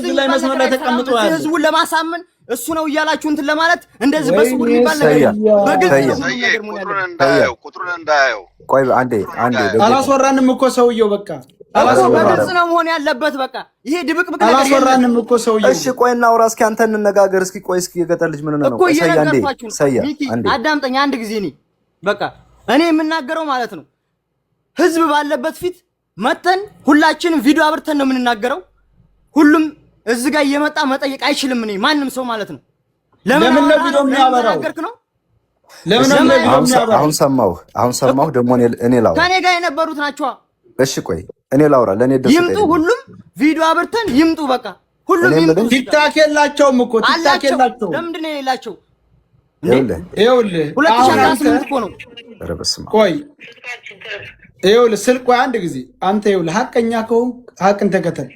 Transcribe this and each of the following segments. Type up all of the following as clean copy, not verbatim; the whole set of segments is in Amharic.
እዚህ ላይ መስመር ላይ ተቀምጦ ያለው ህዝቡን ለማሳመን እሱ ነው እያላችሁ እንትን ለማለት እንደዚህ በስውር የሚባል ነገር በግልጽ ቁጥሩን እንዳያየው ቆይ አንዴ አላስወራንም እኮ ሰውየው በቃ በግልጽ ነው መሆን ያለበት በቃ ይሄ ድብቅብቅ ነገር አላስወራንም እኮ ሰውየው እሺ ቆይ እናውራ እስኪ አንተ እንነጋገር እስኪ ቆይ እስኪ የገጠር ልጅ ምን ነው ሰያ አንዴ አዳምጠኝ አንድ ጊዜ እኔ በቃ እኔ የምናገረው ማለት ነው ህዝብ ባለበት ፊት መተን ሁላችንም ቪዲዮ አብርተን ነው የምንናገረው ሁሉም እዚህ ጋር እየመጣ መጠየቅ አይችልም እኔ ማንም ሰው ማለት ነው ለምን ነው ቪዲዮ የሚያበራው ለምን ነው ቪዲዮ የሚያበራው አሁን ሰማሁ ደግሞ እኔ ላውራ ከኔ ጋር የነበሩት ናቸው እሺ ቆይ እኔ ላውራ ለኔ ደስ ይምጡ ሁሉም ቪዲዮ አብርተን ይምጡ በቃ ሁሉም ይምጡ ቲክታክ የላቸውም እኮ ቲክታክ የላቸውም ለምንድን ነው የሌላቸው ይኸውልህ 2018 እኮ ነው ቆይ ይኸውልህ ስልክ ቆይ አንድ ጊዜ አንተ ይኸውልህ ሐቀኛ ከሆንክ ሐቅን ተከተል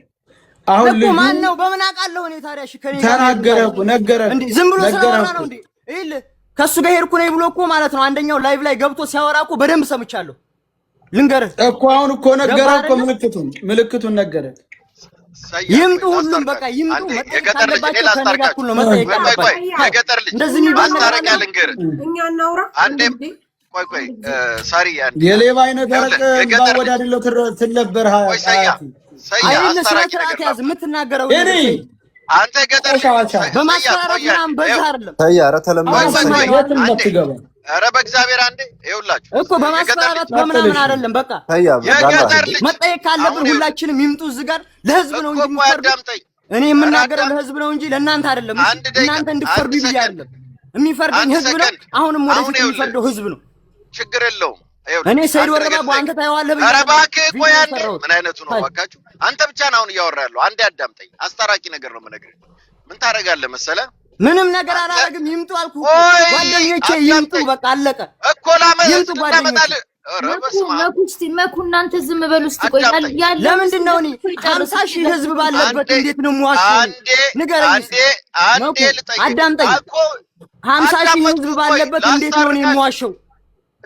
አሁን ልጅ ማን ነው በምን አውቃለሁ እኔ ታዲያ እሺ ከኔ ተናገረው ነገረው እንዴ ዝም ብሎ ስለወራ ነው እንዴ ይል ከሱ ጋር ሄድኩ ነኝ ብሎ እኮ ማለት ነው አንደኛው ላይቭ ላይ ገብቶ ሲያወራ እኮ በደንብ ሰምቻለሁ ልንገርህ እኮ አሁን እኮ ነገረው እኮ ምልክቱን ነገረው ይምጡ ሁሉም በቃ ይምጡ የገጠር ልጅ እኔ ላስታርቃችሁ ነው መጠየቅ አለበት የገጠር ልጅ እንደዚህ የሚባል ማስታረቂያ ልንገርህ እኛ እናውራ አንዴ ቆይ ሳሪ አንዴ የሌባ አይነት ደረቀ ባወዳድለው ትለበር ሰያ አስተራክራት ያዝ የምትናገረው እኔ አንተ ገጠር በማስፈራራት ምናምን በዛ አይደለም ሰያ ኧረ ተለምዶ ኧረ በእግዚአብሔር አንዴ ይኸውላችሁ እኮ በማስፈራራት በምናምን አይደለም በቃ መጠየቅ ካለብን ሁላችንም ይምጡ እዚህ ጋር ለህዝብ ነው እንጂ አዳምጠኝ እኔ የምናገረው ለህዝብ ነው እንጂ ለእናንተ አይደለም እናንተ እንድትፈርዱ ብዬ አይደለም የሚፈርደኝ ህዝብ ነው አሁንም ወደፊት የሚፈርደው ህዝብ ነው ችግር የለውም እኔ ሰይድ ወረባ አንተ ታየዋለህ ኧረ እባክህ ቆይ አንዴ ምን አይነቱ ነው እባካችሁ አንተ ብቻ ነው አሁን እያወራ ያለው አንዴ አዳምጠኝ አስታራቂ ነገር ነው የምነግርህ ምን ታደርጋለህ መሰለህ ምንም ነገር አላረግም ይምጡ አልኩ ጓደኞቼ ይምጡ በቃ አለቀ እኮ ይምጡ ጓደኞቼ መኩ እናንተ ዝም በሉ እስቲ ቆይ ያለ ለምንድን ነው እኔ 50 ሺህ ህዝብ ባለበት እንዴት ነው የምዋሸው ንገረኝ አንዴ ልጠይቅ አዳምጠኝ 50 ሺህ ህዝብ ባለበት እንዴት ነው እኔ የምዋሸው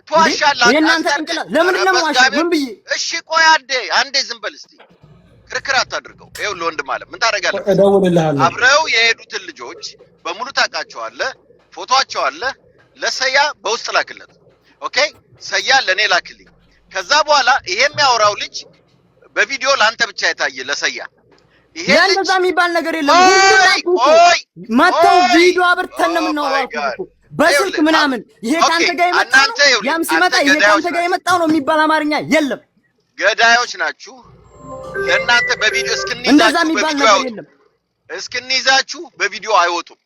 ትዋሻለህ የእናንተ እንቅላ ለምንድን ነው የምዋሸው ምን ብዬ እሺ ቆይ አንዴ ዝም በል እስቲ ክርክር አታድርገው ይኸውልህ ወንድም አለ ምን ታደርጋለህ አብረው የሄዱትን ልጆች በሙሉ ታውቃቸዋለህ ፎቶአቸው አለ ለሰያ በውስጥ ላክለት ኦኬ ሰያ ለኔ ላክልኝ ከዛ በኋላ ይሄ የሚያወራው ልጅ በቪዲዮ ላንተ ብቻ የታየ ለሰያ ይሄ እንደዛ የሚባል ነገር የለም ማተው ቪዲዮ አብርተን ነው የምናወራው በስልክ ምናምን ይሄ ካንተ ጋር የመጣው ያም ሲመጣ ይሄ ካንተ ጋር የመጣው ነው የሚባል አማርኛ የለም ገዳዮች ናችሁ ለእናንተ በቪዲዮ እንደዛ የሚባል ነገር የለም እስክንይዛችሁ በቪዲዮ አይወጡም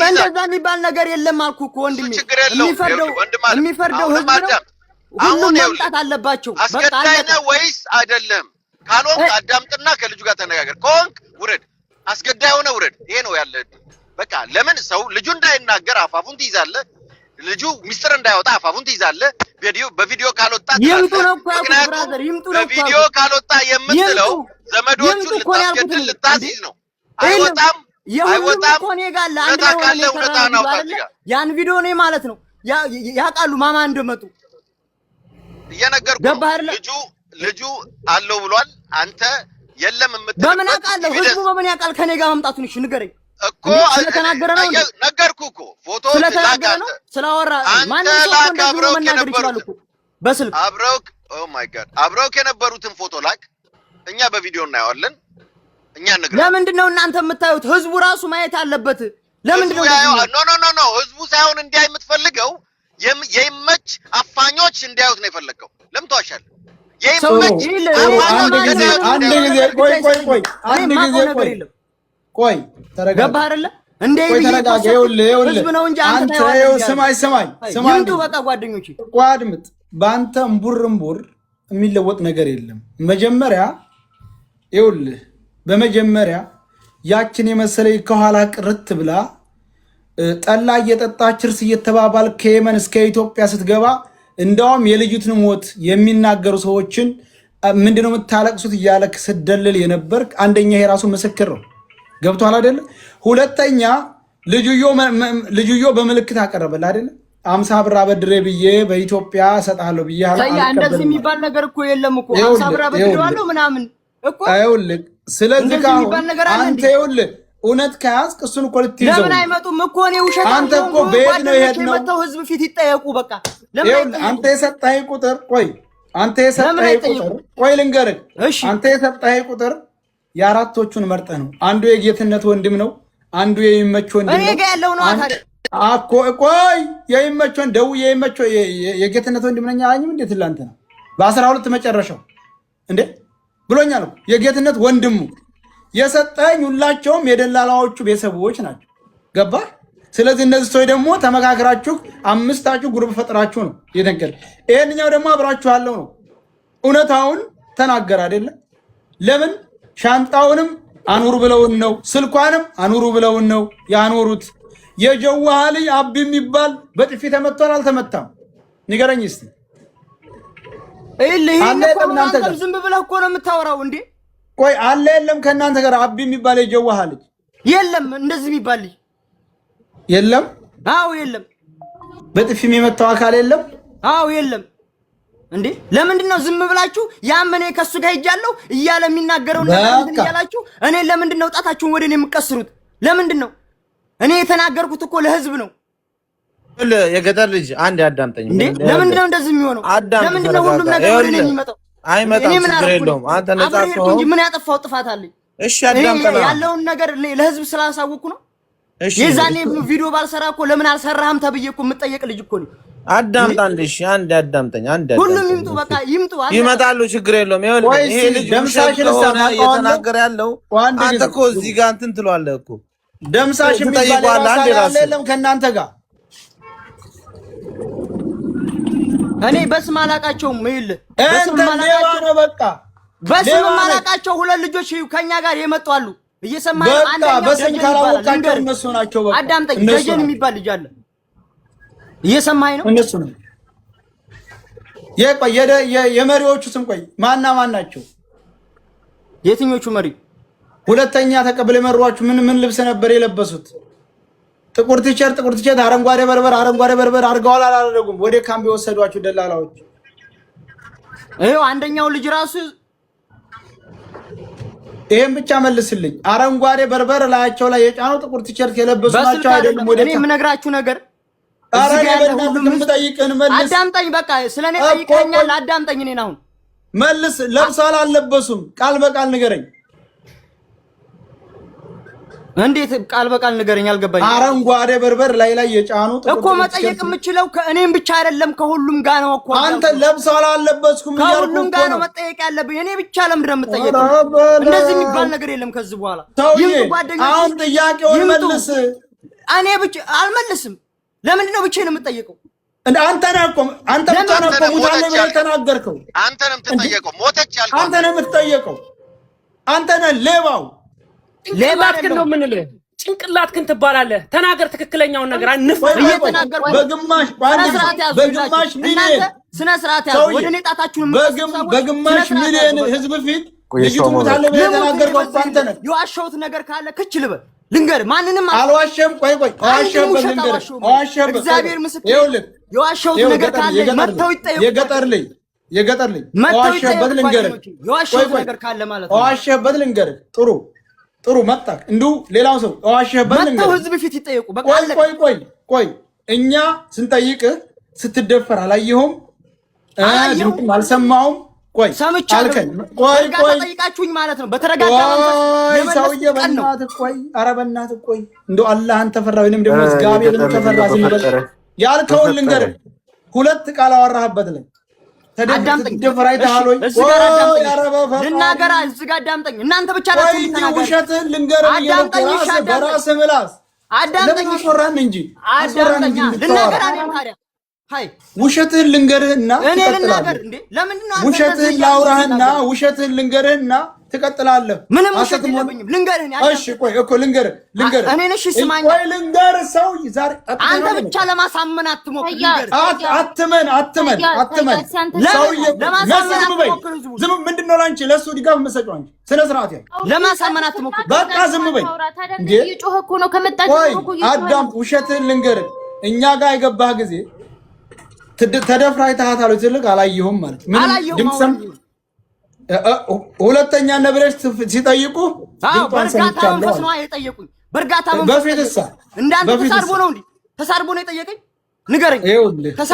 እንደዛ የሚባል ነገር የለም አልኩ እኮ ወንድሜ የሚፈርደው ህዝብ ነው ሁሉም መምጣት አለባቸው በቃ አለቀ ወይስ አይደለም ካልሆንክ አዳምጥና ከልጁ ጋር ተነጋገር ከሆንክ ውረድ አስገዳይ ሆነ ውረድ ይሄ ነው ያለ በቃ ለምን ሰው ልጁ እንዳይናገር አፋፉን ትይዛለህ ልጁ ሚስጥር እንዳይወጣ አፋፉን ትይዛለህ በቪዲዮ ካልወጣ ይምጡ ነው ብራዘር ይምጡ ነው በቪዲዮ ካልወጣ የምትለው ዘመዶቹን ልታስገድል ልታስይዝ ነው አይወጣም አይወጣም ኮኔ ጋር ለአንድ ያን ቪዲዮ ነው ማለት ነው ያቃሉ ማማ እንደመጡ እየነገርኩህ ልጁ አለው ብሏል አንተ የለም የምትለው በምን አውቃለሁ ህዝቡ በምን ያውቃል ከኔ ጋር መምጣቱን እሺ ንገረኝ እኮ ስለተናገረ ነው ነገርኩህ እኮ ፎቶ ስለተናገረ ነው ስላወራ ማን ነው አብረው የነበሩት በስልክ ኦ ማይ ጋድ አብረው የነበሩትን ፎቶ ላክ እኛ በቪዲዮ እናየዋለን እኛ ነገር ለምንድን ነው እናንተ የምታዩት ህዝቡ ራሱ ማየት አለበት ለምንድን ነው ኖ ህዝቡ ሳይሆን እንዲያይ የምትፈልገው የይመች አፋኞች እንዲያዩት ነው የፈለከው ለምን ተዋሻለህ የይመች አንድ ጊዜ ቆይ ተረጋጋ ገባህ አይደለ እንዴ ተረጋጋ ህዝብ ነው እንጂ አንተ ስማኝ ይምጡ በቃ ጓደኞቼ ቋድምጥ በአንተ እምቡር የሚለወጥ ነገር የለም መጀመሪያ ይኸውልህ በመጀመሪያ ያችን የመሰለ ከኋላ ቅርት ብላ ጠላ እየጠጣች እርስ እየተባባል ከየመን እስከ ኢትዮጵያ ስትገባ እንደውም የልጅቱን ሞት የሚናገሩ ሰዎችን ምንድነው የምታለቅሱት እያለክ ስትደልል የነበርክ አንደኛ የራሱ ምስክር ነው ገብቷል አይደል ሁለተኛ ልጅዮ በመልእክት አቀረበል አይደል 50 ብር አበድሬ ብዬ በኢትዮጵያ ሰጣለሁ ብዬ እንደዚህ የሚባል ነገር እኮ የለም እኮ 50 ብር አበድሬዋለሁ ምናምን እኮ አይውልክ ስለዚህ አንተ ይኸውልህ እውነት ከያዝክ እሱን እኮ ልትይዘው ለምን አይመጡም እኮ ነው ውሸት አንተ እኮ ቤት ነው የሄድነው መተው ህዝብ ፊት ይጠየቁ በቃ ለምን አንተ የሰጠኸኝ ቁጥር ቆይ ልንገርህ አንተ የሰጠኸኝ ቁጥር የአራቶቹን መርጠህ ነው አንዱ የጌትነት ወንድም ነው አንዱ የይመች ወንድም ነው እኔ ጋር ያለው ነው አኮ ቆይ የይመችን ደውዬ የይመቸው የጌትነት ወንድም ነኝ አላኝም እንዴት ላንተ ነው በ12 መጨረሻው እንዴ ብሎኛል እኮ የጌትነት ወንድሙ የሰጠኝ ሁላቸውም የደላላዎቹ ቤተሰቦች ናቸው ገባ ስለዚህ እነዚህ ሰዎች ደግሞ ተመካከራችሁ አምስታችሁ ግሩፕ ፈጥራችሁ ነው የደንከል ይሄንኛው ደግሞ አብራችሁ ያለው ነው እውነታውን ተናገር አይደለ ለምን ሻንጣውንም አኑሩ ብለውን ነው ስልኳንም አኑሩ ብለውን ነው ያኖሩት የጀዋሃ ልጅ አቢ የሚባል በጥፊ ተመቷል አልተመታም ንገረኝ እስቲ እናንተ ዝም ብለህ እኮ ነው የምታወራው እንዴ ቆይ አለ የለም ከእናንተ ጋር አቢ የሚባል የጀዋሃ ልጅ የለም እንደዚህ የሚባል ልጅ የለም አዎ የለም በጥፊ የሚመታው አካል የለም አዎ የለም እንዴ ለምንድን ነው ዝም ብላችሁ ያመኔ ከሱ ጋር ሄጃለሁ እያለ የሚናገረው ነገር እንትን እያላችሁ እኔ ለምንድን ነው ጣታችሁን ወደ እኔ የምትቀስሩት ለምንድን ነው እኔ የተናገርኩት እኮ ለህዝብ ነው የገጠር ልጅ አንድ ያዳምጠኝ ለምንድን ነው እንደዚህ የሚሆነው ለምንድን ነው ሁሉም ነገር ወደ እኔ የሚመጣው አይመጣም ችግር የለውም አንተ ነፃ ከሆነ ምን ያጠፋው ጥፋት አለኝ እሺ አዳምጠና ያለውን ነገር ለህዝብ ስላሳወኩ ነው እሺ የዛኔ ቪዲዮ ባልሰራ እኮ ለምን አልሰራህም ተብዬ እኮ የምጠየቅ ልጅ እኮ ነው አዳምጣልሽ አንድ ያዳምጠኝ አንድ ሁሉም ይምጡ በቃ ይምጡ ይመጣሉ ችግር የለውም ይሄ ልጅ ደምሳሽን እየተናገረ ያለው አንተ እኮ እዚህ ጋር እንትን ትሏለህ እኮ ደምሳሽ የሚባል አይደለም ከእናንተ ጋር እኔ በስም አላቃቸውም ይል በስም አላቃቸው ሁለት ልጆች ከኛ ጋር የመጡ አሉ እየሰማህ አንደኛው በስም ካላወቃቸው እነሱ ናቸው በቃ አዳምጠኝ ደጀን የሚባል ልጅ አለ እየሰማህ ነው እነሱ ነው የመሪዎቹ ስም ቆይ ማን ናቸው የትኞቹ መሪ ሁለተኛ ተቀበለ መሯችሁ ምን ልብስ ነበር የለበሱት ጥቁር ቲሸርት አረንጓዴ በርበር አርገዋል አላደረጉም ወደ ካምፕ የወሰዷችሁ ደላላዎች ይሄው አንደኛው ልጅ ራሱ ይሄን ብቻ መልስልኝ አረንጓዴ በርበር ላያቸው ላይ የጫነው ጥቁር ቲሸርት የለበሱ ናቸው አይደለም ወደ እኔ የምነግራችሁ ነገር እዚህ ጋር ያለው ሁሉም ጠይቀን መልስ አዳምጠኝ በቃ ስለኔ ጠይቀኛል አዳምጠኝ እኔን አሁን መልስ ለብሰዋል አልለበሱም ቃል በቃል ንገረኝ እንዴት ቃል በቃል ንገረኝ አልገባኝ አረንጓዴ በርበር ላይ የጫኑ እኮ መጠየቅ የምችለው ከእኔም ብቻ አይደለም ከሁሉም ጋር ነው እኮ አንተ ለብሰዋል አልለበስኩም እያልኩ ከሁሉም ጋር ነው መጠየቅ ያለብኝ እኔ ብቻ ለምንድን ነው የምጠየቀው እንደዚህ የሚባል ነገር የለም ከዚህ በኋላ አሁን ጥያቄውን መልስ እኔ ብቻ አልመልስም ለምንድን ነው ብቻዬን የምጠየቀው አንተ ብቻ ነው እኮ ሙታን ነው የተናገርከው አንተ ነው የምትጠየቀው ሞተች ያልከው አንተ ነው የምትጠየቀው አንተ ነህ ሌባው ሌባክን ነው የምንልህ ጭንቅላትክን ትባላለህ ተናገር ትክክለኛውን ነገር አንፍ እየተናገርኩ በግማሽ ሚሊዮን ስነ ስርዓት ያለው ወደ እኔ ጣታችሁን በግማሽ ሚሊዮን ህዝብ ፊት ልጅቱ ሙታን ነው የተናገርከው አንተ ነህ የዋሸሁት ነገር ካለ ክች ልበል ልንገር ማንንም አልዋሸም ቆይ አዋሸህበት እግዚአብሔር ምስክር የዋሸሁት ነገር ካለ መተው ይጠየቁ የገጠር ልጅ አዋሸህበት ልንገርህ የዋሸሁት ነገር ካለ ማለት ነው አዋሸህበት ልንገርህ ጥሩ መጣ እንዱ ሌላው ሰው አዋሸህበት ልንገርህ መተው ህዝብ ፊት ይጠየቁ በቃ ቆይ እኛ ስንጠይቅህ ስትደፈር አላየሁም ድምፅም አልሰማሁም ቆይ ጠይቃችሁኝ ማለት ነው በተረጋጋ ሰውዬ በእናትህ ቆይ እንደው አላህን ተፈራ ወይንም ደግሞ እግዚአብሔርን ተፈራ ዝም በል ያልከውን ልንገርህ ሁለት ቃል አወራህበት ላይ ተደፈር አይተሃል ወይ ልናገር እዚህ ጋር አዳምጠኝ እናንተ ብቻ ናችሁ ልትናገሩ ውሸትህን ልንገርህ በራስህ ምላስ አዳምጠኝ እንጂ ልናገር እኔም ታዲያ ሃይ ውሸትህን ልንገርህና እኔ ልናገር እንዴ ለምንድን ነው ውሸትህን ላውራህና ውሸትህን ልንገርህና ትቀጥላለህ ምንም ውሸት የለብኝም ልንገርህ እሺ ቆይ እኮ ልንገርህ እኔ ነሽ ስማኝ ቆይ ልንገርህ ሰው ዛሬ አንተ ብቻ ለማሳመን አትሞክር አትመን ለማሳመን ዝም ምንድነው ላንቺ ለሱ ድጋፍ መሰጫው አንቺ ስነ ስርዓት ያለው ለማሳመን አትሞክር በቃ ዝም በይ እንዴ ይጮህ እኮ ነው ከመጣችሁ እኮ አዳም ውሸትህን ልንገርህ እኛ ጋር የገባህ ጊዜ ተደፍራ አይተሃታል ትልቅ አላየሁም ማለት ምን ድምጽም ሁለተኛ ነብረሽ ሲጠይቁ በእርጋታ መንፈስ ነው የጠየቁኝ። በእርጋታ መንፈስ እንዳንተ ተሳርቦ ነው እንዴ? ተሳርቦ ነው የጠየቀኝ? ንገረኝ።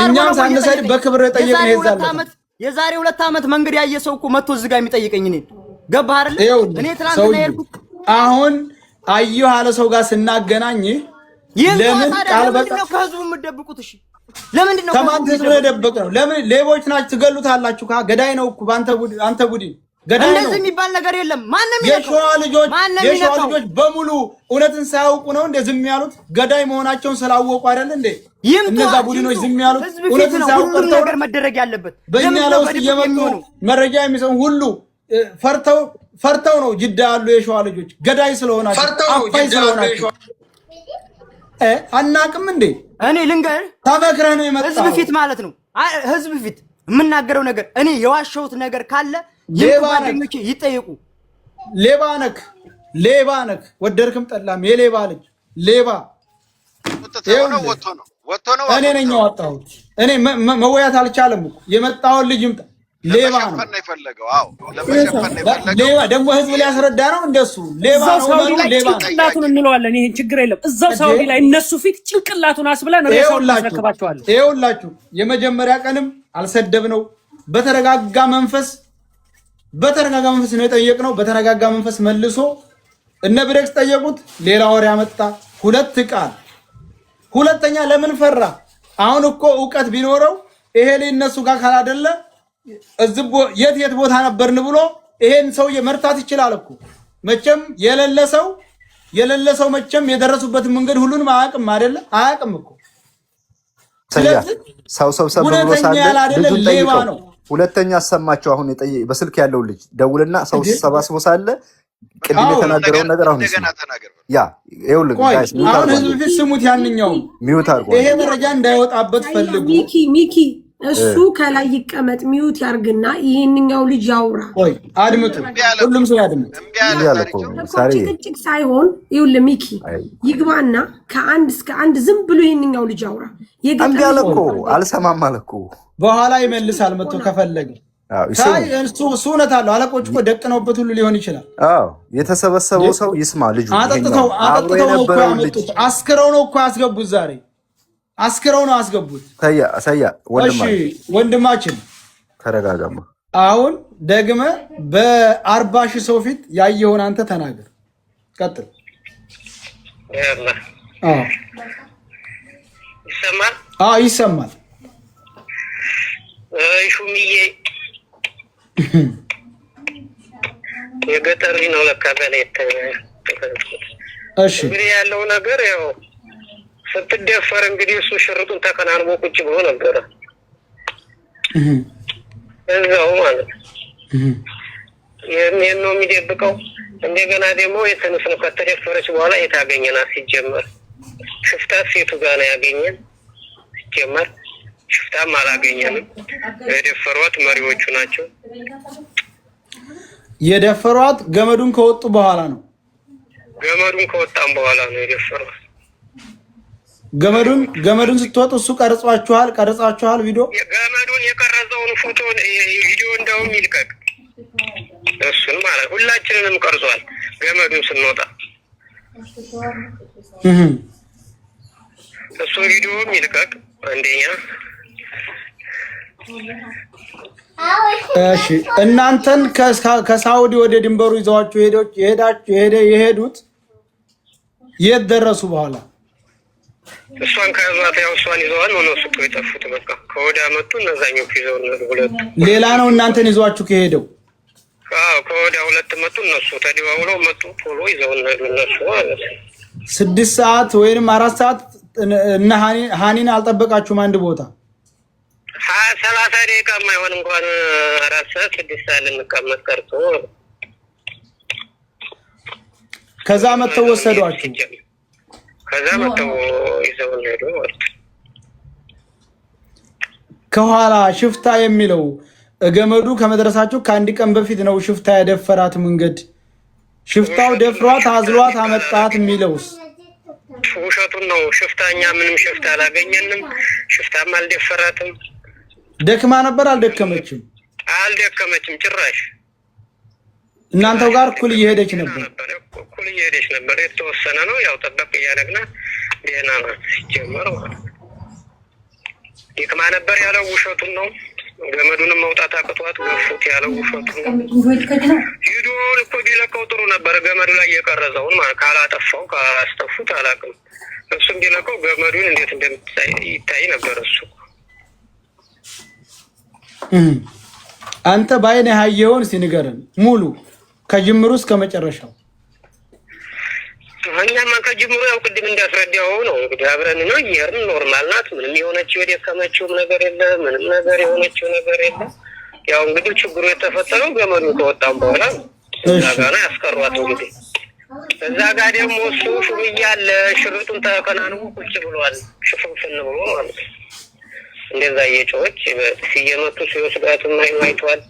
እኛም ሳንሰድ በክብር የጠየቀኝ ይዛል። የዛሬ 2 ዓመት መንገድ ያየ ሰው እኮ መጥቶ እዚህ ጋር የሚጠይቀኝ እኔ ገባህ አይደል? እኔ ትናንትና ያልኩት አሁን አየሁ አለ ሰው ጋር ስናገናኝ ለምን ቃል በቃ ከህዝቡ የምትደብቁት? እሺ ለምንድን ነው ከማን ህዝብ ደብቅ ነው? ለምን ሌቦች ናችሁ ትገሉታላችሁ? ገዳይ ነው እኮ አንተ ቡድን ገዳይ ነው። እንደዚህ የሚባል ነገር የለም። ማንንም የሸዋ ልጆች በሙሉ እውነትን ሳያውቁ ነው እንደ ዝም ያሉት? ገዳይ መሆናቸውን ስላወቁ አይደል እንዴ እነዛ ቡድኖች ዝም ያሉት? እውነትን ሳያውቁ ነገር መደረግ ያለበት በእኛ ለውስጥ እየመጡ መረጃ የሚሰሙ ሁሉ ፈርተው ነው ጅዳ ያሉ የሸዋ ልጆች ገዳይ ስለሆናቸው አፋይ ስለሆናቸው አናቅም እንዴ? እኔ ልንገር ተመክረህ ነው የመጣው ህዝብ ፊት ማለት ነው። ህዝብ ፊት የምናገረው ነገር እኔ የዋሸሁት ነገር ካለ ጓደኞቼ ይጠየቁ። ሌባ ነክ ወደድክም ጠላም የሌባ ልጅ ሌባ እኔ ነኝ ያወጣሁት። እኔ መወያት አልቻለም እኮ የመጣውን ልጅ ይምጣ። ሌባ ነው ሌባ ደግሞ ህዝብ ሊያስረዳ ነው እንደሱ ሌባ ነው። ጭንቅላቱን እንለዋለን። ይሄን ችግር የለም። እዛው ሳውዲ ላይ እነሱ ፊት ጭንቅላቱን አስብለን ሬሳውን እናስረክባቸዋለን። ይኸውላችሁ የመጀመሪያ ቀንም አልሰደብነው። በተረጋጋ መንፈስ ነው የጠየቅነው። በተረጋጋ መንፈስ መልሶ እነ ብሬክስ ጠየቁት። ሌላ ወሬ ያመጣ 2 ቃል። ሁለተኛ ለምን ፈራ? አሁን እኮ እውቀት ቢኖረው ይሄ እነሱ ጋር ካላደለ የት ቦታ ነበርን ብሎ ይሄን ሰውዬ መርታት ይችላል እኮ። መቼም የሌለ ሰው መቼም የደረሱበትን መንገድ ሁሉንም አያውቅም አይደለ? አያውቅም እኮ። ስለዚህ ሰው ብሎ ሳለ ልጁን ጠይቀው። ሁለተኛ አሰማቸው። አሁን በስልክ ያለው ልጅ ደውልና ሰው ሰባስቦ ሳለ ቅድም የተናገረውን ነገር አሁን ይኸውልህ ጋይስ አሁን ህዝብ ፊት ስሙት። ያንኛው ሚውት አድርጎ ይሄ መረጃ እንዳይወጣበት ፈልጉ። ሚኪ እሱ ከላይ ይቀመጥ ሚውት ያርግና ይሄንኛው ልጅ ያውራ። ቆይ አድምጡ፣ ሁሉም ሰው ያድምጥ። ጭቅጭቅ ሳይሆን ይኸውልህ ሚኪ ይግባና ከአንድ እስከ አንድ ዝም ብሎ ይሄንኛው ልጅ ያውራ። እምቢ አለ እኮ አልሰማም አለ እኮ። በኋላ ይመልሳል መጥቶ ከፈለገ። እሱ እውነት አለው። አለቆች እኮ ደቅነውበት ሁሉ ሊሆን ይችላል። የተሰበሰበው ሰው ይስማ። ልጁ አጠጥተው ነው እኮ ያመጡት። አስክረው ነው እኮ ያስገቡት። ዛሬ አስክረው ነው ያስገቡት። ሰያ ወንድማችን ተረጋጋማ። አሁን ደግመ በ40,000 ሰው ፊት ያየውን አንተ ተናገር። ቀጥል። ይሰማል። ሹምዬ የገጠር ነው ለካ በሌት። እሺ እንግዲህ ያለው ነገር ያው ስትደፈር እንግዲህ እሱ ሽርጡን ተከናንቦ ቁጭ ብሎ ነበረ እዛው ማለት ይሄን ነው የሚደብቀው። እንደገና ደግሞ የተነስ ነው ከተደፈረች በኋላ የታገኘናት ሲጀመር ሽፍታ ሴቱ ጋር ነው ያገኘን። ሲጀመር ሽፍታም አላገኘንም። የደፈሯት መሪዎቹ ናቸው። የደፈሯት ገመዱን ከወጡ በኋላ ነው። ገመዱን ከወጣም በኋላ ነው የደፈሯት። ገመዱን ስትወጡ እሱ ቀርጻችኋል ቪዲዮ። ገመዱን የቀረጸውን ፎቶ ቪዲዮ እንደውም ይልቀቅ። እሱን ማለት ሁላችንንም ቀርጿል። ገመዱን ስንወጣ እሱ ቪዲዮም ይልቀቅ አንደኛ። እሺ እናንተን ከሳውዲ ወደ ድንበሩ ይዘዋችሁ የሄዱት የት ደረሱ? በኋላ እሷን ከያዟት ያው እሷን ይዘዋል ነው እነሱ እኮ የጠፉት። በቃ ከወዲያ መጡ እነዛኞቹ ይዘው ሁለቱ። ሌላ ነው እናንተን ይዟችሁ ከሄደው? ከወዲያ 2 መጡ እነሱ ተደዋውለው መጡ። ቶሎ ይዘው እነሱ ማለት 6 ሰዓት ወይንም 4 ሰዓት እና ሃኒን አልጠበቃችሁም? አንድ ቦታ 30 ደቂቃ የማይሆን እንኳን 4 ሰዓት 6 ሰዓት ልንቀመጥ ቀርቶ ከዛ መተው ወሰዷችሁ። ከዛ መተው ይዘው ሄዱ ማለት ከኋላ ሽፍታ የሚለው ገመዱ ከመድረሳችሁ ከአንድ ቀን በፊት ነው ሽፍታ ያደፈራት መንገድ። ሽፍታው ደፍሯት አዝሏት አመጣት የሚለውስ ውሸቱን ነው። ሽፍታኛ ምንም ሽፍታ አላገኘንም። ሽፍታም አልደፈራትም። ደክማ ነበር። አልደከመችም ጭራሽ። እናንተው ጋር እኩል እየሄደች ነበር። እኩል እየሄደች ነበር። የተወሰነ ነው ያው ጠበቅ እያደረግና ደህና ናት ሲጀመር ማለት ነው። ይክማ ነበር ያለው ውሸቱን ነው። ገመዱንም መውጣት አቅቷት ገፉት ያለው ውሸቱን ነው። ቪዲዮውን እኮ ቢለቀው ጥሩ ነበር። ገመዱ ላይ የቀረጸውን ማለት ካላጠፋው ካላስተፉት አላውቅም። እሱም ቢለቀው ገመዱን እንዴት እንደምታይ ነበር እሱ። አንተ ባይነህ ያየውን እስኪ ንገረን ሙሉ ከጅምሩ እስከ መጨረሻው። እኛማ ከጅምሩ ያው ቅድም እንዳስረዳው ነው እንግዲህ አብረን ነው እየሄድን ኖርማል ናት። ምንም የሆነችው የደከመችውም ነገር የለ፣ ምንም ነገር የሆነችው ነገር የለ። ያው እንግዲህ ችግሩ የተፈጠረው ገመዱ ከወጣም በኋላ እዛ ጋር ያስቀሯት። እንግዲህ እዛ ጋር ደግሞ እሱ ሹብያ አለ ሽርጡን ተከናንቦ ቁጭ ብሏል። ሽፍንፍን ብሎ ማለት ነው። እንደዛ እየጮች ሲየመቱ ሲወስዳትም አይቷል።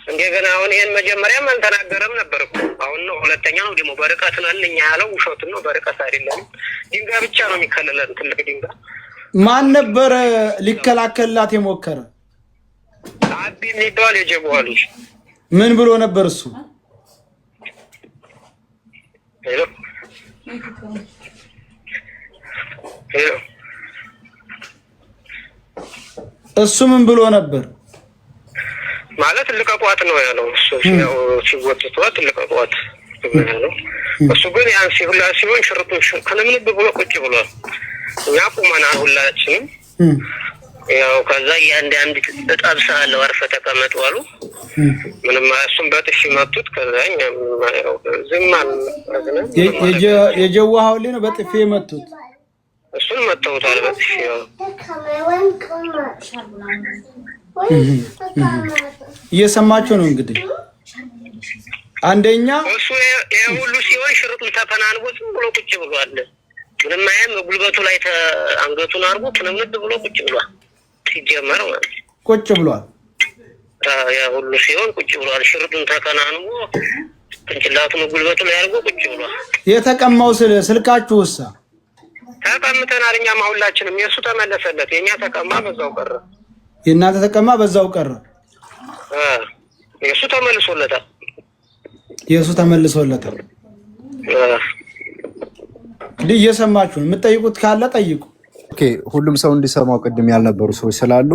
እንደገና አሁን ይሄን መጀመሪያም አልተናገረም ነበር እኮ አሁን ነው ሁለተኛ ነው ደግሞ በርቀት ነን እኛ ያለው ውሸቱን ነው። በርቀት አይደለም ድንጋይ ብቻ ነው የሚከለለን ትልቅ ድንጋይ። ማን ነበር ሊከላከልላት የሞከረ? አቢ የሚባል የጀጓሉ ልጅ። ምን ብሎ ነበር እሱ? ሄሎ ሄሎ እሱ ምን ብሎ ነበር? ማለት ልቀቋት ነው ያለው እሱ። ያው ሲወጥቷት ልቀቋት ነው እሱ። ግን ያን ሲሁላ ሲሆን ሽርጡን ከነምን ብሎ ቁጭ ብሏል። እኛ ቁመናል ሁላችንም። ያው ከዛ ያንዳንድ ተጣብሳለሁ አርፈ ተቀመጡ አሉ። ምንም እሱም በጥፊ መቱት። ከዛ እኛም ያው ዝም አልን። የጀዋሃው ነው በጥፊ መቱት። እሱን መተውታል በጥፊ ያው እየሰማችሁ ነው እንግዲህ። አንደኛ እሱ የሁሉ ሲሆን ሽርጡን ተፈናንቦ ዝም ብሎ ቁጭ ብሏል። ምንም አይም ጉልበቱ ላይ አንገቱን አርጎ ትንምድ ብሎ ቁጭ ብሏል። ሲጀመር ማለት ቁጭ ብሏል። ያ ሁሉ ሲሆን ቁጭ ብሏል። ሽርጡን ተከናንቦ ቅንጭላቱን ጉልበቱ ላይ አርጎ ቁጭ ብሏል። የተቀማው ስልካችሁስ? ተቀምተናል እኛም ሁላችንም። የሱ ተመለሰለት፣ የኛ ተቀማ በዛው ቀረ። የእናንተ ተቀማ በዛው ቀረ። የሱ ተመልሶለታል። የሱ ተመልሶለታል። እንግዲህ እየሰማችሁ ነው። የምትጠይቁት ካለ ጠይቁ። ኦኬ፣ ሁሉም ሰው እንዲሰማው ቅድም ያልነበሩ ሰዎች ስላሉ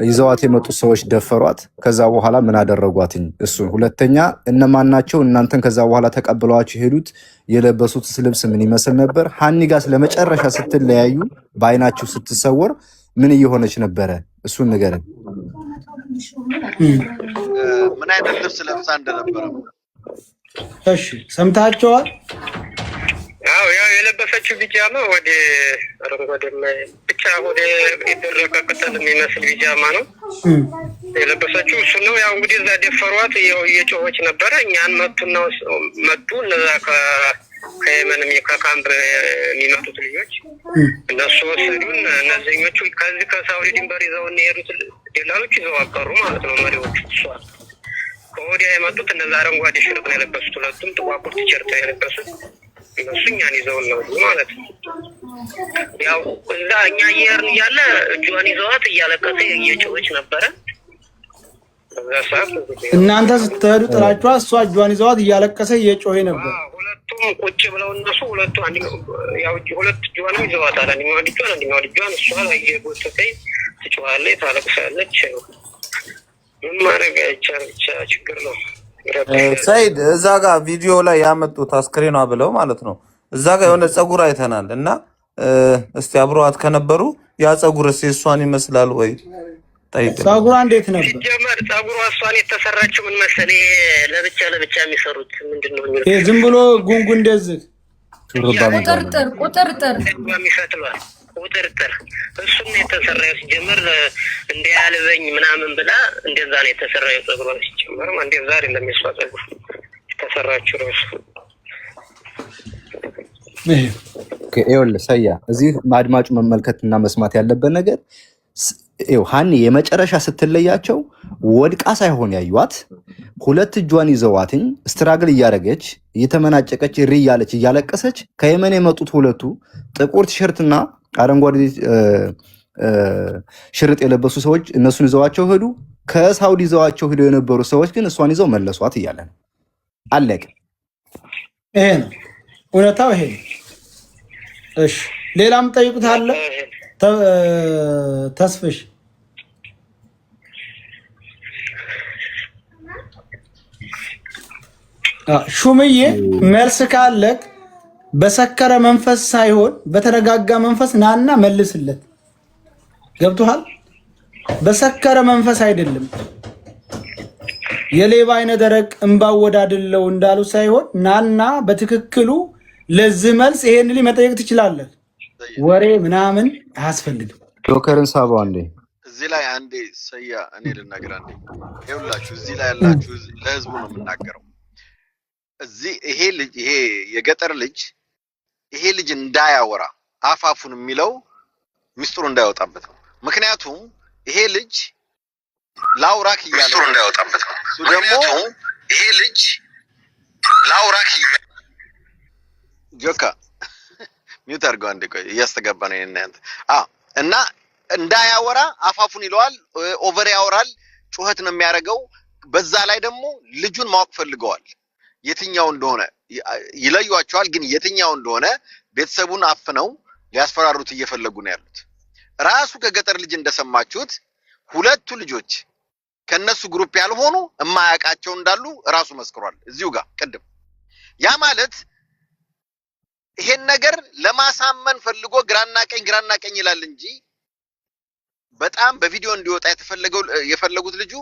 ይዘዋት የመጡት ሰዎች ደፈሯት። ከዛ በኋላ ምን አደረጓትኝ? እሱን ሁለተኛ እነማን ናቸው? እናንተን ከዛ በኋላ ተቀብለዋችሁ ሄዱት? የለበሱት ልብስ ምን ይመስል ነበር? ሀኒ ጋስ ለመጨረሻ ስትለያዩ በአይናችሁ ስትሰወር ምን እየሆነች ነበረ? እሱን ንገረን። ምን አይነት ልብስ ለብሳ እንደነበረ እሺ ሰምታችኋል? ያው የለበሰችው ቢጃማ ወደ አረንጓዴ ብቻ ወደ የደረቀ ቅጠል የሚመስል ቢጃማ ነው የለበሰችው። እሱ ነው ያው እንግዲህ እዛ ደፈሯት። ያው እየጮኸች ነበረ። እኛን መጡ እነዛ ከየመን ከካምፕ የሚመጡት ልጆች እነሱ ወሰዱን። እነዚህኞቹ ከዚህ ከሳውዲ ድንበር ይዘው የሄዱት ደላሎች ይዘው አቀሩ ማለት ነው መሪዎቹ። እሷ ከወዲያ የመጡት እነዛ አረንጓዴ ሽርጥ ነው የለበሱት። ሁለቱም ጥቋቁር ቲሸርት የለበሱት እነሱ እኛን ይዘውን ነው ማለት ነው። ያው እዛ እኛ እየሄድን እያለ እጇን ይዘዋት እያለቀሰ እየጮኸች ነበረ። እናንተ ስትሄዱ ጥላችኋ፣ እሷ እጇን ይዘዋት እያለቀሰ እየጮኸ ነበር። ሁለቱም ቁጭ ብለው እነሱ ሁለት እጇንም ይዘዋታል። አንደኛዋ ልጇን እሷ ላይ እየጎተተኝ ትጮኻለች፣ ታለቅሳለች። ምን ማድረግ አይቻልም። ብቻ ችግር ነው። ሰይድ እዛ ጋር ቪዲዮ ላይ ያመጡት አስክሬኗ ብለው ማለት ነው። እዛ ጋር የሆነ ፀጉር አይተናል እና እስቲ አብረዋት ከነበሩ ያ ፀጉርስ እሷን ይመስላል ወይ? ፀጉሯ እንዴት ነበር? ሲጀመር ፀጉሯ እሷን የተሰራችው ምን መሰለህ? ለብቻ የሚሰሩት ምንድነው? ይሄ ዝም ብሎ ጉንጉን እንደዚህ ቁጥርጥር የሚፈትሏል። ቁጥርጥር እሱም የተሰራው ሲጀመር እንደ ያልበኝ ምናምን ብላ እንደዛ ነው የተሰራው። ፀጉሯ ሲጀመር እንደዛ አይደለም የሷ ፀጉር የተሰራችው ራሱ። ይኸውልህ ሰያ፣ እዚህ አድማጩ መመልከትና መስማት ያለበት ነገር ሀኒ የመጨረሻ ስትለያቸው ወድቃ ሳይሆን ያዩዋት፣ ሁለት እጇን ይዘዋትኝ ስትራግል እያደረገች እየተመናጨቀች ሪ እያለች እያለቀሰች ከየመን የመጡት ሁለቱ ጥቁር ቲሸርትና አረንጓዴ ሽርጥ የለበሱ ሰዎች እነሱን ይዘዋቸው ሄዱ። ከሳውዲ ይዘዋቸው ሄደው የነበሩ ሰዎች ግን እሷን ይዘው መለሷት እያለ ነው። አለቀ። ይሄ ነው እውነታው። ይሄ እሺ፣ ሌላም ጠይቁት አለ ተስፍሽ ሹምዬ መልስ ካለክ በሰከረ መንፈስ ሳይሆን በተረጋጋ መንፈስ ናና መልስለት። ገብቶሃል? በሰከረ መንፈስ አይደለም። የሌባ አይነ ደረቅ እንባወዳድለው እንዳሉ ሳይሆን ናና በትክክሉ ለዚህ መልስ ይሄን ልጅ መጠየቅ ትችላለህ። ወሬ ምናምን አያስፈልግም። ጆከርን ሳባው አንዴ እዚህ ላይ አንዴ ሰያ እኔ ልናገር አንዴ። ይኸውላችሁ እዚህ ላይ ያላችሁ ለህዝቡ ነው የምናገረው። እዚህ ይሄ ልጅ ይሄ የገጠር ልጅ ይሄ ልጅ እንዳያወራ አፋፉን የሚለው ሚስጥሩ እንዳያወጣበት ነው። ምክንያቱም ይሄ ልጅ ላውራክ እያለ ሚስጥሩ እንዳያወጣበት ነው። እሱ ደግሞ ይሄ ልጅ ላውራክ ጆካ ሚውት አድርገው አንዴ ቆይ እያስተጋባ ነው እናንተ እና እንዳያወራ አፋፉን ይለዋል። ኦቨር ያወራል። ጩኸት ነው የሚያደርገው። በዛ ላይ ደግሞ ልጁን ማወቅ ፈልገዋል። የትኛው እንደሆነ ይለዩዋቸዋል። ግን የትኛው እንደሆነ ቤተሰቡን አፍነው ሊያስፈራሩት እየፈለጉ ነው ያሉት። ራሱ ከገጠር ልጅ እንደሰማችሁት ሁለቱ ልጆች ከነሱ ግሩፕ ያልሆኑ የማያውቃቸው እንዳሉ ራሱ መስክሯል እዚሁ ጋር ቅድም። ያ ማለት ይሄን ነገር ለማሳመን ፈልጎ ግራና ቀኝ ይላል እንጂ በጣም በቪዲዮ እንዲወጣ የፈለጉት ልጁ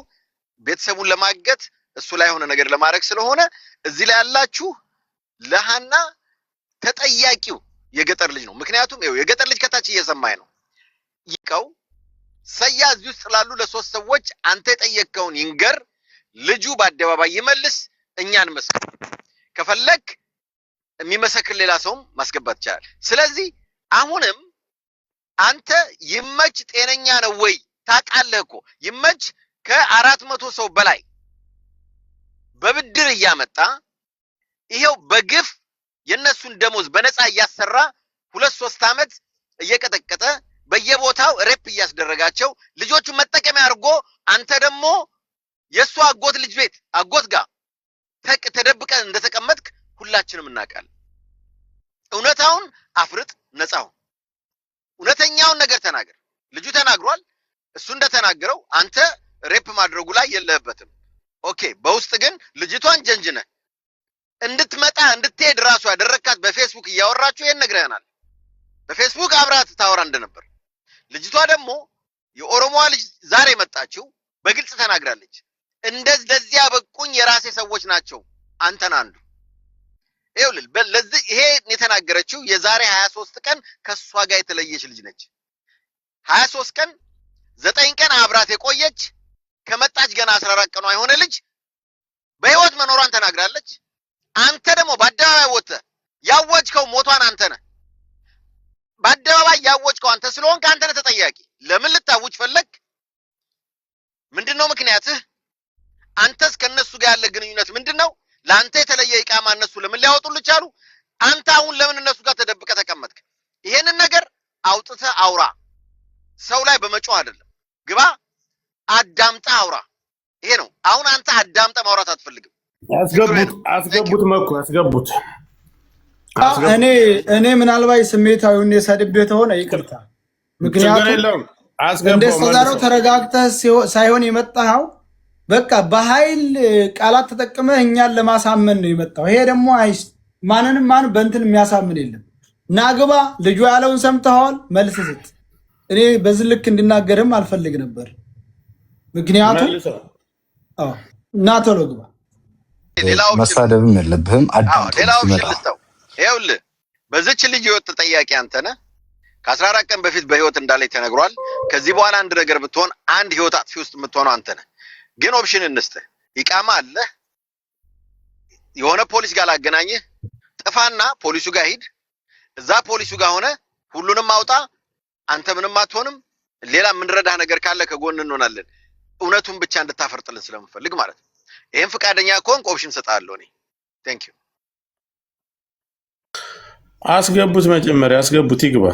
ቤተሰቡን ለማገት እሱ ላይ ሆነ ነገር ለማድረግ ስለሆነ እዚህ ላይ ያላችሁ ለሃና ተጠያቂው የገጠር ልጅ ነው። ምክንያቱም የገጠር ልጅ ከታች እየሰማኝ ነው። ይቀው ሰያ እዚህ ውስጥ ላሉ ለሶስት ሰዎች አንተ የጠየቀውን ይንገር፣ ልጁ በአደባባይ ይመልስ፣ እኛን መስክር። ከፈለክ የሚመሰክር ሌላ ሰውም ማስገባት ይችላል። ስለዚህ አሁንም አንተ ይመች ጤነኛ ነው ወይ ታውቃለህ እኮ ይመች ከ400 ሰው በላይ በብድር እያመጣ ይሄው በግፍ የነሱን ደሞዝ በነፃ እያሰራ 2-3 ዓመት እየቀጠቀጠ በየቦታው ሬፕ እያስደረጋቸው ልጆቹ መጠቀሚያ አድርጎ አንተ ደግሞ የሱ አጎት ልጅ ቤት አጎት ጋር ተደብቀ እንደተቀመጥክ ሁላችንም እናውቃለን። እውነታውን አፍርጥ፣ ነፃው እውነተኛውን ነገር ተናገር። ልጁ ተናግሯል። እሱ እንደተናገረው አንተ ሬፕ ማድረጉ ላይ የለህበትም። ኦኬ። በውስጥ ግን ልጅቷን ጀንጅነ እንድትመጣ እንድትሄድ ራሱ ያደረካት በፌስቡክ እያወራችሁ ይሄን ነግረናል። በፌስቡክ አብራት ታወራ እንደነበር ልጅቷ ደግሞ የኦሮሞዋ ልጅ ዛሬ መጣችው በግልጽ ተናግራለች። እንደዚህ ያበቁኝ የራሴ ሰዎች ናቸው አንተና አንዱ ይኸውልህ ለዚህ ይሄ የተናገረችው የዛሬ 23 ቀን ከሷ ጋር የተለየች ልጅ ነች። 23 ቀን 9 ቀን አብራት የቆየች ከመጣች ገና 14 ቀኗ የሆነ ልጅ በህይወት መኖሯን ተናግራለች። አንተ ደግሞ በአደባባይ ወጥተህ ያወጅከው ሞቷን አንተ ነህ። በአደባባይ ያወጅከው አንተ ስለሆንክ አንተ ነህ ተጠያቂ። ለምን ልታውጅ ፈለግ? ምንድነው ምክንያትህ? አንተስ ከነሱ ጋር ያለ ግንኙነት ምንድነው? ለአንተ የተለየ ኢቃማ እነሱ ለምን ሊያወጡልህ ቻሉ? አንተ አሁን ለምን እነሱ ጋር ተደብቀ ተቀመጥክ? ይሄንን ነገር አውጥተህ አውራ። ሰው ላይ በመጮህ አይደለም። ግባ አዳምጣ አውራ። ይሄ ነው። አሁን አንተ አዳምጣ ማውራት አትፈልግም። አስገቡት መኩ አስገቡት። እኔ ምናልባት ስሜታዊውን የሰድቤ ተሆነ ይቅርታ። ምክንያቱም እንደስተዛሬው ተረጋግተህ ሳይሆን የመጣኸው በቃ በኃይል ቃላት ተጠቅመህ እኛን ለማሳመን ነው የመጣው። ይሄ ደግሞ ማንንም ማን በእንትን የሚያሳምን የለም። ናግባ ልጁ ያለውን ሰምተዋል፣ መልስ ስጥ። እኔ በዚህ ልክ እንድናገርም አልፈልግ ነበር። ምክንያቱም እና ቶሎ ግባ። መሳደብም የለብህም። ሌላው ልስጠው። ይኸውልህ በዚች ልጅ ህይወት ተጠያቂ አንተ ነህ። ከ14 ቀን በፊት በህይወት እንዳለች ተነግሯል። ከዚህ በኋላ አንድ ነገር ብትሆን አንድ ህይወት አጥፊ ውስጥ የምትሆነው አንተ ነህ። ግን ኦፕሽን እንስጥህ። ኢቃማ አለ። የሆነ ፖሊስ ጋር ላገናኝህ። ጥፋና ፖሊሱ ጋር ሂድ። እዛ ፖሊሱ ጋር ሆነ ሁሉንም አውጣ። አንተ ምንም አትሆንም። ሌላ የምንረዳህ ነገር ካለ ከጎን እንሆናለን። እውነቱን ብቻ እንድታፈርጥልን ስለምፈልግ ማለት ነው። ይሄን ፍቃደኛ ከሆንክ ኦፕሽን ሰጣለሁ እኔ። ቴንክ ዩ። አስገቡት፣ መጀመሪያ አስገቡት፣ ይግባ።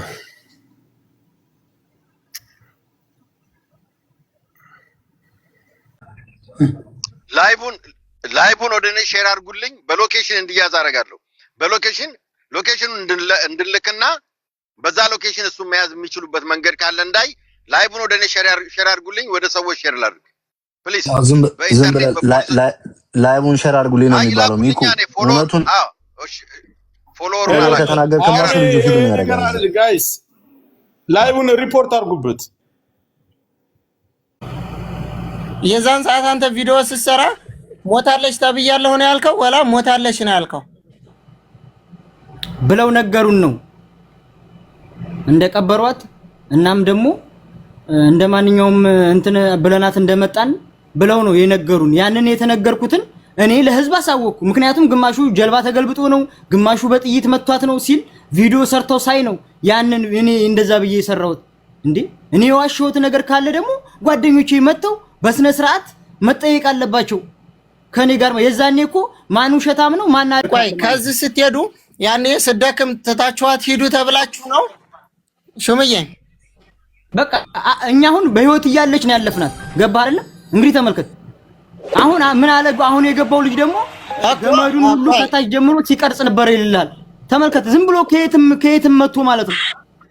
ላይቡን ላይቡን ወደ እኔ ሼር አድርጉልኝ። በሎኬሽን እንዲያዝ አደርጋለሁ። ሎኬሽኑን እንድልክና በዛ ሎኬሽን እሱ መያዝ የሚችሉበት መንገድ ካለ እንዳይ ላይቡን ወደ እኔ ሼር አድርጉልኝ። ወደ ሰዎች ሼር ላድርግ ፕሊዝ። ላይቡን ሼር አድርጉልኝ ነው የሚባለው። ሚኩ እውነቱን ፎሎወር ከተናገርከማ ልጁ ፊልም ያደርጋል። ጋይስ ላይቡን ሪፖርት አድርጉበት። የዛን ሰዓት አንተ ቪዲዮ ስትሰራ ሞታለች ተብያለሁ ነው ያልከው ወላ ሞታለች ነው ያልከው? ብለው ነገሩን ነው እንደቀበሯት። እናም ደግሞ እንደማንኛውም እንትን ብለናት እንደመጣን ብለው ነው የነገሩን። ያንን የተነገርኩትን እኔ ለህዝብ አሳወቅኩ። ምክንያቱም ግማሹ ጀልባ ተገልብጦ ነው፣ ግማሹ በጥይት መቷት ነው ሲል ቪዲዮ ሰርተው ሳይ ነው ያንን እኔ እንደዛ ብዬ የሰራሁት። እንዴ እኔ የዋሸሁት ነገር ካለ ደግሞ ጓደኞቼ መተው በስነ ስርዓት መጠየቅ አለባቸው ከኔ ጋር። የዛኔ እኮ ማን ውሸታም ነው ማን አቋይ ከዚህ ስትሄዱ ያኔ ስደክም ተታችኋት ሂዱ ተብላችሁ ነው ሹምዬ። በቃ እኛ አሁን በህይወት እያለች ነው ያለፍናት። ገባ አይደለ? እንግዲህ ተመልከት። አሁን ምን አለ አሁን የገባው ልጅ ደግሞ ገመዱን ሁሉ ከታች ጀምሮ ሲቀርጽ ነበር ይልላል። ተመልከት። ዝም ብሎ ከየትም መጥቶ ማለት ነው።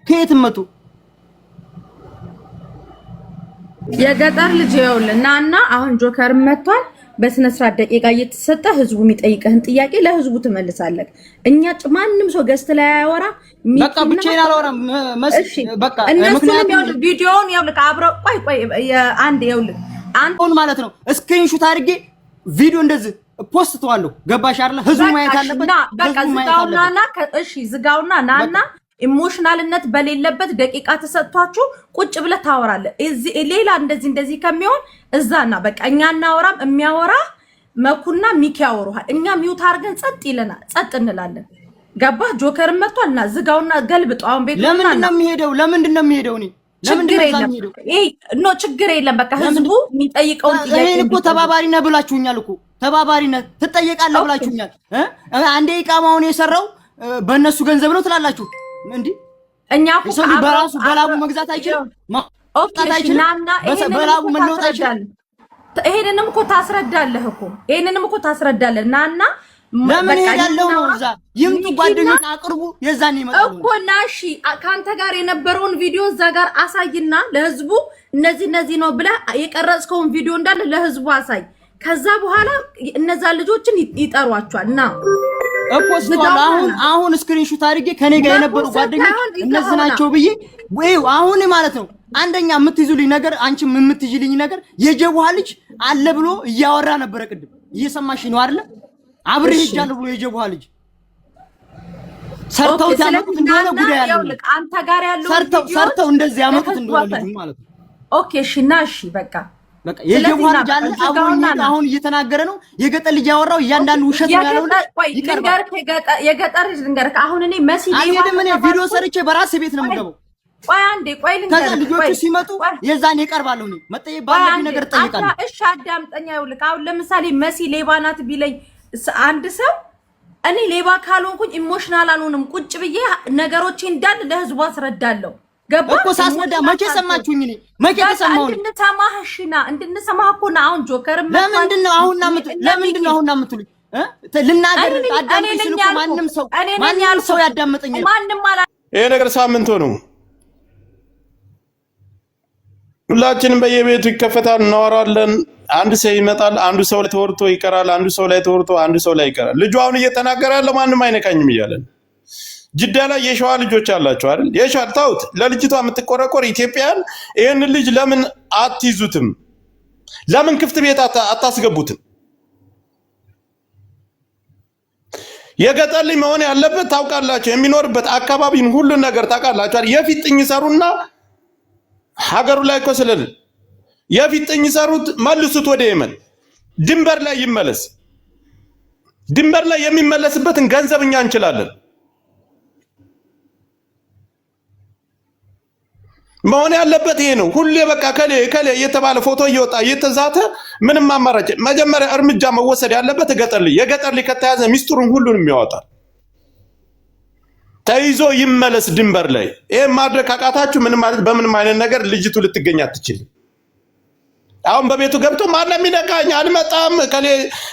ከየትም መጥቶ የገጠር ልጅ ይኸውልህና አሁን ጆከር መጥቷል። በስነ ስርዓት ደቂቃ እየተሰጠ ህዝቡ የሚጠይቅህን ጥያቄ ለህዝቡ ትመልሳለህ። እኛ ማንም ሰው ገስት ላይ አያወራ። በቃ ብቻዬን አላወራም። በቃ እነሱንም ይኸውልህ ቪዲዮውን ይኸውልህ አብረው ቆይ አንድ ይኸውልህ አንተን ማለት ነው ስክሪንሾት አድርጌ ቪዲዮ እንደዚህ ፖስት ተዋለሁ። ገባሽ አይደል? ህዝቡ ማየት አለበት። በቃ ዝጋውናና እሺ ዝጋውና ናና ኢሞሽናልነት በሌለበት ደቂቃ ተሰጥቷችሁ ቁጭ ብለህ ታወራለህ። እዚህ ሌላ እንደዚህ ከሚሆን እዛና በቃ እኛ እናወራም። የሚያወራ መኩና ሚኪ ያወሩሃል። እኛ ሚውት አድርገን ጸጥ እንላለን። ገባህ? ጆከርን መጥቷልና ዝጋውና ገልብጠው። አሁን ቤት ለምንድን ነው የሚሄደው? እኔ ችግር የለም። በቃ ህዝቡ የሚጠይቀውን ጥያቄ እኔ እኮ ተባባሪ ነህ ብላችሁኛል እኮ ተባባሪ ነህ ትጠየቃለህ ብላችሁኛል። አንዴ ኢቃማውን የሰራው በእነሱ ገንዘብ ነው ትላላችሁ እንዴ? እኛ እኮ በራሱ በላቡ መግዛት አይችልም። በላቡ መለወጥ አይችልም። ይሄንንም እኮ ታስረዳለህ ናና ለምን ሄዳለሁ ነው? እዛ ይምጡ ጓደኞች አቅርቡ፣ የዛን ይመጣሉ እኮ እና እሺ፣ ካንተ ጋር የነበረውን ቪዲዮ እዛ ጋር አሳይና ለህዝቡ እነዚህ ነው ብለህ የቀረጽከውን ቪዲዮ እንዳለ ለህዝቡ አሳይ። ከዛ በኋላ እነዛ ልጆችን ይጠሯቸዋል እና አሁን ስክሪንሾት አድርጌ ከኔ ጋር የነበሩ ጓደኞች እነዚህ ናቸው ብዬ ወይው አሁን ማለት ነው። አንደኛ የምትይዙልኝ ነገር አንቺ የምትይዥልኝ ነገር የጀቡሃ ልጅ አለ ብሎ እያወራ ነበረ። ቅድም እየሰማሽ ነው አይደል? አብሬ ሄጃለሁ ብሎ የጀቡሃ ልጅ ሰርተው ያመጡት እንደሆነ ጉዳይ ያለው አንተ ጋር ያለው ሰርተው እንደዚህ ያመጡት እንደሆነ ልጅ ማለት ነው። ኦኬ እሺ እና እሺ በቃ የጀቡሃ ልጅ አለ አሁን እየተናገረ ነው። የገጠር ልጅ ያወራው እያንዳንዱ ውሸት ነው ያለው። ይቀርባል። የገጠር ልጅ ልንገርህ። አሁን እኔ መሲ አይሄድም። እኔ ቪዲዮ ሰርቼ በራሴ ቤት ነው የምገባው። ቆይ አንዴ ልንገርህ። ከዛ ልጆቹ ሲመጡ የዛኔ ይቀርባለሁ። እኔ መጠየቅ ባለብኝ ነገር ጠይቃለሁ። እሺ አዳምጠኛ። ይኸውልህ አሁን ለምሳሌ መሲ ሌባ ናት ቢለኝ አንድ ሰው እኔ ሌባ ካልሆንኩኝ ኢሞሽናል አልሆንም። ቁጭ ብዬ ነገሮቼ እንዳለ ለህዝቡ አስረዳለሁ። ገባ እኮ ሳስረዳ መቼ ሰማችሁኝ? እኔ መቼ ተሰማሁ? እንድንሰማህ እኮ ነው። አሁን ጆከር ለምንድን ነው አሁን የምትሉኝ? ልናገር አዳምጥ ሲልኩ ማንም ሰው ያዳምጠኛል። ይሄ ነገር ሳምንት ሆነው ሁላችንም በየቤቱ ይከፈታል፣ እናወራለን። አንድ ሰው ይመጣል፣ አንዱ ሰው ላይ ተወርቶ ይቀራል፣ አንዱ ሰው ላይ ተወርቶ አንዱ ሰው ላይ ይቀራል። ልጁ አሁን እየተናገረ ያለው ማንም አይነካኝም እያለን ጅዳ ላይ የሸዋ ልጆች አላቸው አይደል? የሸዋ ታውት ለልጅቷ የምትቆረቆር ኢትዮጵያን ይሄን ልጅ ለምን አትይዙትም? ለምን ክፍት ቤት አታስገቡትም? የገጠር ልጅ መሆን ያለበት ታውቃላችሁ። የሚኖርበት አካባቢን ሁሉ ነገር ታውቃላችሁ አይደል? የፊጥኝ ሰሩና ሀገሩ ላይ እኮ ስለል የፊጥኝ ሰሩት መልሱት ወደ የመን ድንበር ላይ ይመለስ። ድንበር ላይ የሚመለስበትን ገንዘብ እኛ እንችላለን። መሆን ያለበት ይሄ ነው። ሁሌ በቃ ከሌ እየተባለ ፎቶ እየወጣ እየተዛተ ምንም አማራጭ መጀመሪያ እርምጃ መወሰድ ያለበት ገጠር ልጅ የገጠር ልጅ ከተያዘ ሚስጥሩን ሁሉንም ያወጣል። ተይዞ ይመለስ ድንበር ላይ። ይሄ ማድረግ ካቃታችሁ ምንም ማለት በምንም አይነት ነገር ልጅቱ ልትገኝ አትችልም። አሁን በቤቱ ገብቶ ማን የሚነካኝ አልመጣም ከሌ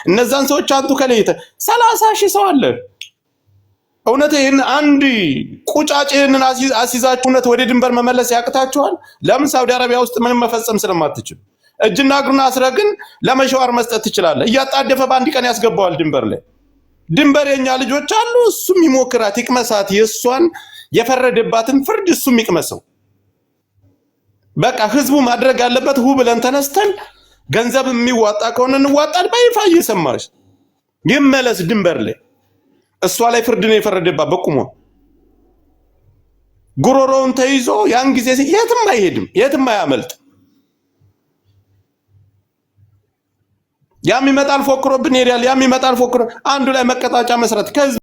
እነዛን ሰዎች አንቱ ከሌተ 30,000 ሰው አለ። እውነት ይሄን አንድ ቁጫጭን አሲዛችሁ እውነት ወደ ድንበር መመለስ ያቅታችኋል? ለምን ሳውዲ አረቢያ ውስጥ ምንም መፈጸም ስለማትችል እጅና እግሩን አስረህ ግን ለመሸዋር መስጠት ትችላለህ። እያጣደፈ በአንድ ቀን ያስገባዋል ድንበር ላይ። ድንበር የኛ ልጆች አሉ። እሱም ይሞክራት ይቅመሳት፣ የሷን የፈረደባትን ፍርድ እሱም ይቅመሰው። በቃ ህዝቡ ማድረግ ያለበት ሁ ብለን ተነስተን ገንዘብ የሚዋጣ ከሆነ እንዋጣል። በይፋ እየሰማሽ ይመለስ ድንበር ላይ። እሷ ላይ ፍርድ ነው የፈረደባት በቁሟ። ጉሮሮውን ተይዞ ያን ጊዜ የትም አይሄድም፣ የትም አያመልጥ። ያም ይመጣል ፎክሮብን ይሄዳል። ያም ይመጣል ፎክሮ አንዱ ላይ መቀጣጫ መስራት